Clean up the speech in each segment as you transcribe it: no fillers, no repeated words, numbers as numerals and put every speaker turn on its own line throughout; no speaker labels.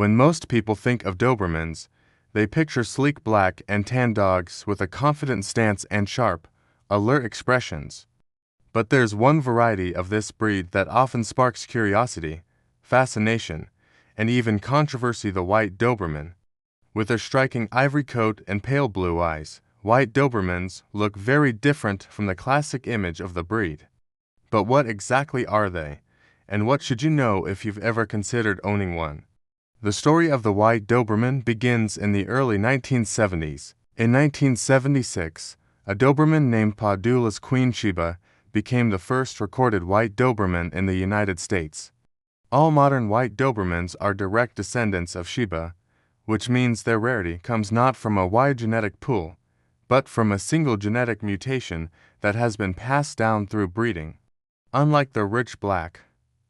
When most people think of Dobermans, they picture sleek black and tan dogs with a confident stance and sharp, alert expressions. But there's one variety of this breed that often sparks curiosity, fascination, and even controversy: the White Doberman. With their striking ivory coat and pale blue eyes, White Dobermans look very different from the classic image of the breed. But what exactly are they, and what should you know if you've ever considered owning one? The story of the White Doberman begins in the early 1970s. In 1976, a Doberman named Padula's Queen Sheba became the first recorded White Doberman in the United States. All modern White Dobermans are direct descendants of Sheba, which means their rarity comes not from a wide genetic pool, but from a single genetic mutation that has been passed down through breeding. Unlike the rich black,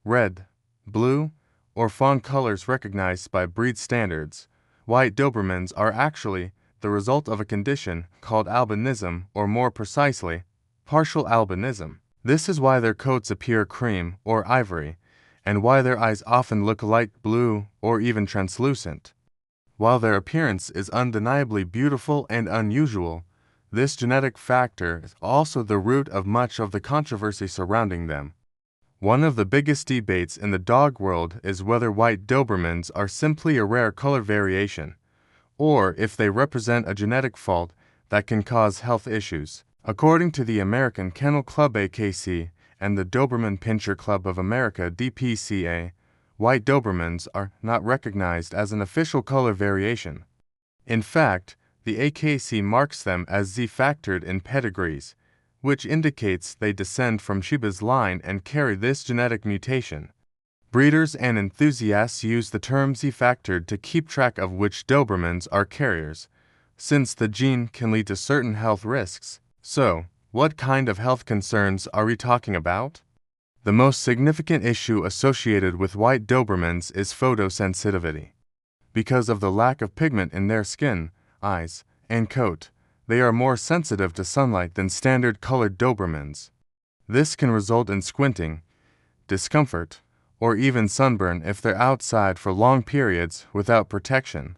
red, blue, or fawn colors recognized by breed standards, White Dobermans are actually the result of a condition called albinism, or more precisely, partial albinism. This is why their coats appear cream or ivory, and why their eyes often look light blue or even translucent. While their appearance is undeniably beautiful and unusual, this genetic factor is also the root of much of the controversy surrounding them. One of the biggest debates in the dog world is whether White Dobermans are simply a rare color variation, or if they represent a genetic fault that can cause health issues. According to the American Kennel Club (AKC) and the Doberman Pinscher Club of America (DPCA), White Dobermans are not recognized as an official color variation. In fact, the AKC marks them as Z-factored in pedigrees, which indicates they descend from Sheba's line and carry this genetic mutation. Breeders and enthusiasts use the term Z-factored to keep track of which Dobermans are carriers, since the gene can lead to certain health risks. So, what kind of health concerns are we talking about? The most significant issue associated with White Dobermans is photosensitivity. Because of the lack of pigment in their skin, eyes, and coat, they are more sensitive to sunlight than standard colored Dobermans. This can result in squinting, discomfort, or even sunburn if they're outside for long periods without protection.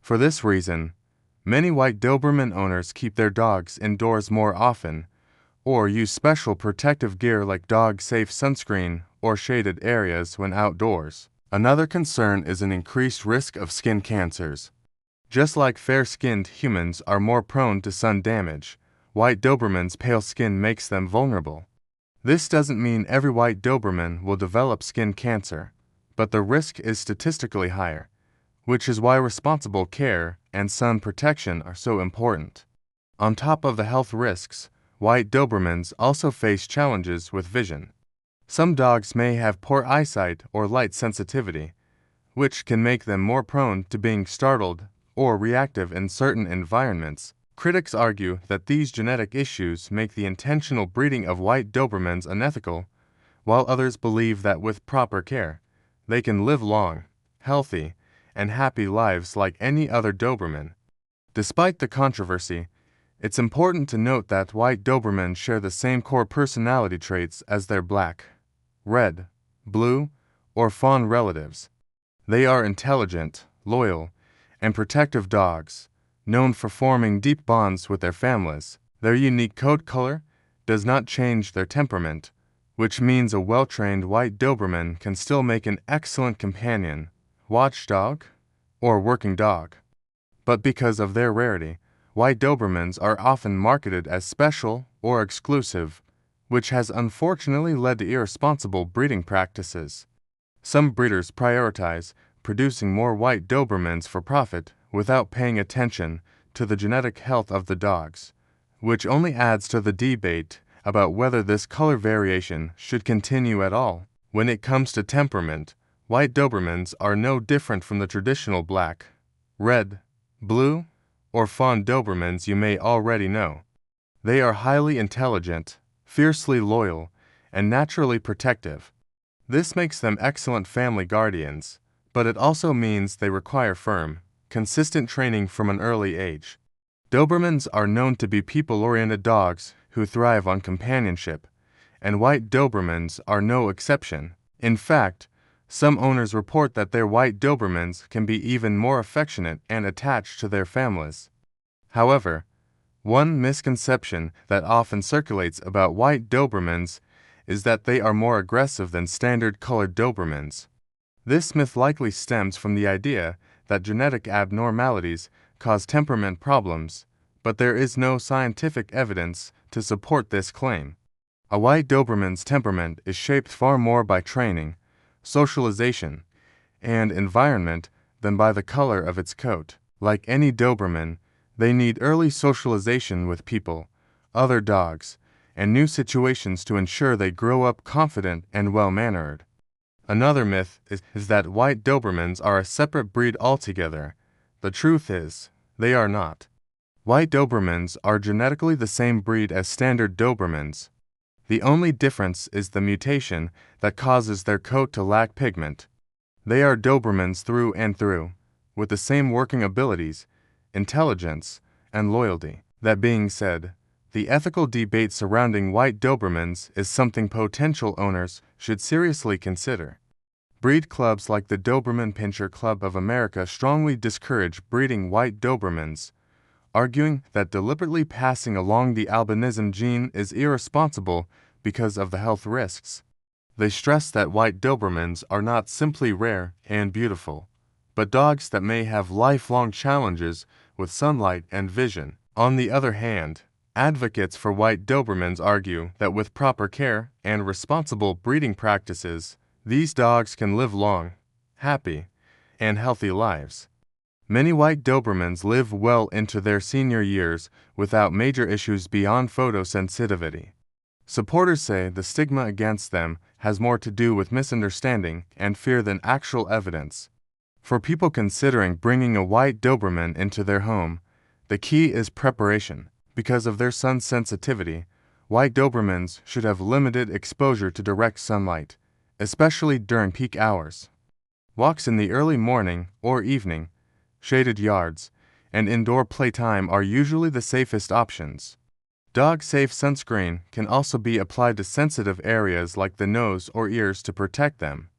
For this reason, many White Doberman owners keep their dogs indoors more often, or use special protective gear like dog-safe sunscreen or shaded areas when outdoors. Another concern is an increased risk of skin cancers. Just like fair-skinned humans are more prone to sun damage, White Dobermans' pale skin makes them vulnerable. This doesn't mean every White Doberman will develop skin cancer, but the risk is statistically higher, which is why responsible care and sun protection are so important. On top of the health risks, White Dobermans also face challenges with vision. Some dogs may have poor eyesight or light sensitivity, which can make them more prone to being startled or reactive in certain environments. Critics argue that these genetic issues make the intentional breeding of White Dobermans unethical, while others believe that with proper care, they can live long, healthy, and happy lives like any other Doberman. Despite the controversy, it's important to note that White Dobermans share the same core personality traits as their black, red, blue, or fawn relatives. They are intelligent, loyal, and protective dogs, known for forming deep bonds with their families. Their unique coat color does not change their temperament, which means a well-trained White Doberman can still make an excellent companion, watchdog, or working dog. But because of their rarity, White Dobermans are often marketed as special or exclusive, which has unfortunately led to irresponsible breeding practices. Some breeders prioritize producing more White Dobermans for profit without paying attention to the genetic health of the dogs, which only adds to the debate about whether this color variation should continue at all. When it comes to temperament, White Dobermans are no different from the traditional black, red, blue, or fawn Dobermans you may already know. They are highly intelligent, fiercely loyal, and naturally protective. This makes them excellent family guardians, but it also means they require firm, consistent training from an early age. Dobermans are known to be people-oriented dogs who thrive on companionship, and White Dobermans are no exception. In fact, Some owners report that their White Dobermans can be even more affectionate and attached to their families. However, one misconception that often circulates about White Dobermans is that they are more aggressive than standard colored Dobermans. This myth likely stems from the idea that genetic abnormalities cause temperament problems, but there is no scientific evidence to support this claim. A White Doberman's temperament is shaped far more by training, socialization, and environment than by the color of its coat. Like any Doberman, they need early socialization with people, other dogs, and new situations to ensure they grow up confident and well-mannered. Another myth is that White Dobermans are a separate breed altogether. The truth is, they are not. White Dobermans are genetically the same breed as standard Dobermans. The only difference is the mutation that causes their coat to lack pigment. They are Dobermans through and through, with the same working abilities, intelligence, and loyalty. That being said, the ethical debate surrounding White Dobermans is something potential owners should seriously consider. Breed clubs like the Doberman Pinscher Club of America strongly discourage breeding White Dobermans, arguing that deliberately passing along the albinism gene is irresponsible because of the health risks. They stress that White Dobermans are not simply rare and beautiful, but dogs that may have lifelong challenges with sunlight and vision. On the other hand, advocates for White Dobermans argue that with proper care and responsible breeding practices, these dogs can live long, happy, and healthy lives. Many White Dobermans live well into their senior years without major issues beyond photosensitivity. Supporters say the stigma against them has more to do with misunderstanding and fear than actual evidence. For people considering bringing a White Doberman into their home, the key is preparation. Because of their sun sensitivity, White Dobermans should have limited exposure to direct sunlight, especially during peak hours. Walks in the early morning or evening, shaded yards, and indoor playtime are usually the safest options. Dog-safe sunscreen can also be applied to sensitive areas like the nose or ears to protect them.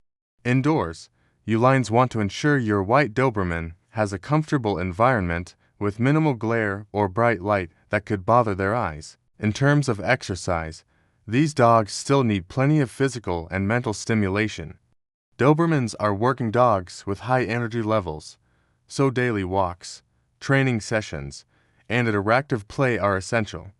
Indoors, you lines want to ensure your White Doberman has a comfortable environment with minimal glare or bright light that could bother their eyes. In terms of exercise, these dogs still need plenty of physical and mental stimulation. Dobermans are working dogs with high energy levels, so daily walks, training sessions, and interactive play are essential.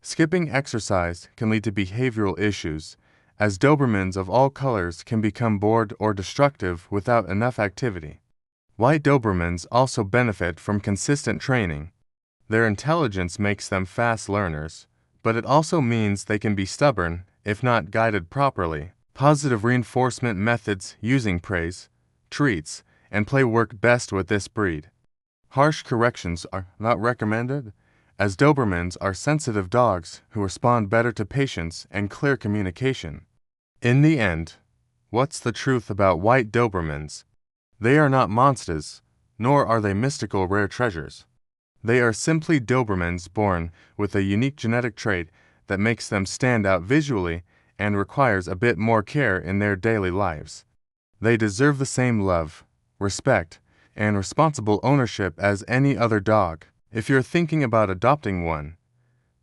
Skipping exercise can lead to behavioral issues, as Dobermans of all colors can become bored or destructive without enough activity. White Dobermans also benefit from consistent training. Their intelligence makes them fast learners, but it also means they can be stubborn if not guided properly. Positive reinforcement methods using praise, treats, and play work best with this breed. Harsh corrections are not recommended, as Dobermans are sensitive dogs who respond better to patience and clear communication. In the end, what's the truth about White Dobermans? They are not monsters, nor are they mystical rare treasures. They are simply Dobermans born with a unique genetic trait that makes them stand out visually and requires a bit more care in their daily lives. They deserve the same love, respect, and responsible ownership as any other dog. If you're thinking about adopting one,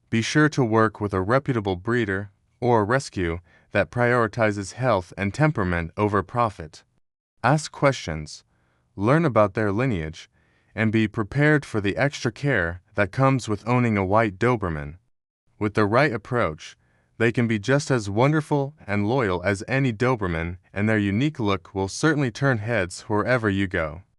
be sure to work with a reputable breeder or rescue that prioritizes health and temperament over profit. Ask questions, learn about their lineage, and be prepared for the extra care that comes with owning a White Doberman. With the right approach, they can be just as wonderful and loyal as any Doberman, and their unique look will certainly turn heads wherever you go.